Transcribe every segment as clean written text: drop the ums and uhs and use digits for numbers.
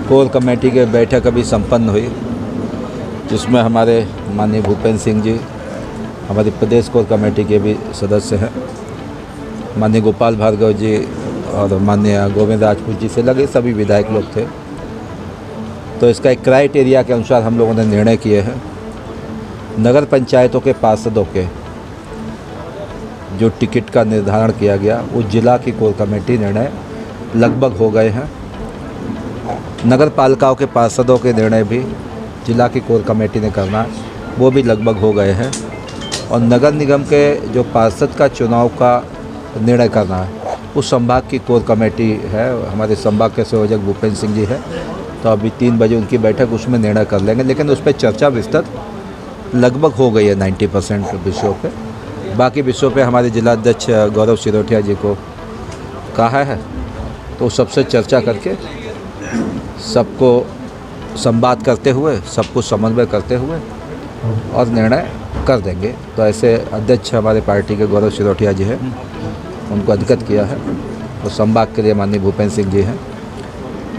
Core committee की बैठक अभी संपन्न हुई, जिसमें हमारे माननीय भूपेंद्र सिंह जी हमारी प्रदेश कोर कमेटी के भी सदस्य हैं, माननीय गोपाल भार्गव जी और माननीय गोविंद राजपूत जी से लगे सभी विधायक लोग थे। तो इसका एक क्राइटेरिया के अनुसार हम लोगों ने निर्णय किए हैं। नगर पंचायतों के पार्षदों के जो टिकट का निर्धारण किया गया वो जिला की कोर कमेटी निर्णय लगभग हो गए हैं। नगर पालिकाओं के पार्षदों के निर्णय भी जिला की कोर कमेटी ने करना वो भी लगभग हो गए हैं। और नगर निगम के जो पार्षद का चुनाव का निर्णय करना है उस संभाग की कोर कमेटी है, हमारे संभाग के संयोजक भूपेंद्र सिंह जी है। तो अभी 3 बजे उनकी बैठक, उसमें निर्णय कर लेंगे, लेकिन उस पर चर्चा विस्तृत लगभग हो गई है 90% विषयों पे। बाकी विषयों पे हमारे जिलाध्यक्ष गौरव सिरोठिया जी को कहा है, तो सबसे चर्चा करके सबको संवाद करते हुए, सबको समन्वय करते हुए और निर्णय कर देंगे। तो ऐसे अध्यक्ष हमारे पार्टी के गौरव सिरोठिया जी हैं, उनको अवगत किया है। तो संवाद के लिए माननीय भूपेंद्र सिंह जी हैं,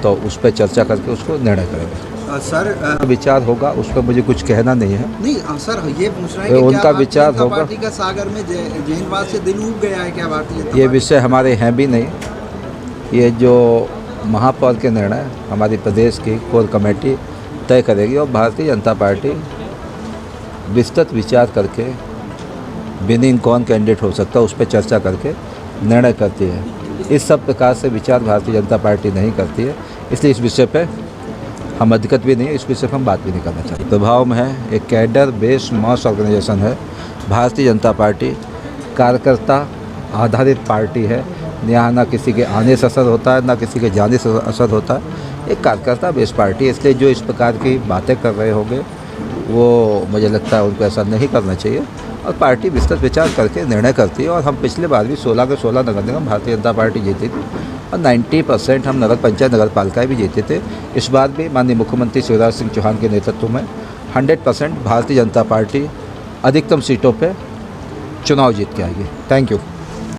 तो उस पर चर्चा करके उसको निर्णय करेंगे। सर विचार होगा, उस पर मुझे कुछ कहना नहीं है। नहीं सर, ये पूछ रहे हैं कि उनका क्या विचार होगा। पार्टी का सागर में जैनवाद से दिल उब गया है क्या भारतीय जनता ये विषय हमारे हैं भी नहीं। ये जो महापौर के निर्णय हमारी प्रदेश की कोर कमेटी तय करेगी और भारतीय जनता पार्टी विस्तृत विचार करके विनिंग कौन कैंडिडेट हो सकता है उस पर चर्चा करके निर्णय करती है। इस सब प्रकार से विचार भारतीय जनता पार्टी नहीं करती है, इसलिए इस विषय पे हम अधिकृत भी नहीं है, इस विषय पर हम बात भी नहीं करना चाहते। प्रभाव में है, एक कैडर बेस्ड मास ऑर्गेनाइजेशन है भारतीय जनता पार्टी, कार्यकर्ता आधारित पार्टी है। यहाँ ना किसी के आने से असर होता है, ना किसी के जाने से असर होता है। एक कार्यकर्ता बेस्ड पार्टी है, इसलिए जो इस प्रकार की बातें कर रहे होंगे वो मुझे लगता है उनको ऐसा नहीं करना चाहिए। और पार्टी विस्तृत विचार करके निर्णय करती है। और हम पिछले बार भी 16 के 16 नगर निगम भारतीय जनता पार्टी जीती थी और 90% हम नगर पंचायत नगर पालिकाएँ भी जीते थे। इस बार भी माननीय मुख्यमंत्री शिवराज सिंह चौहान के नेतृत्व में 100% भारतीय जनता पार्टी अधिकतम सीटों पे चुनाव जीत के आएगी। Thank you.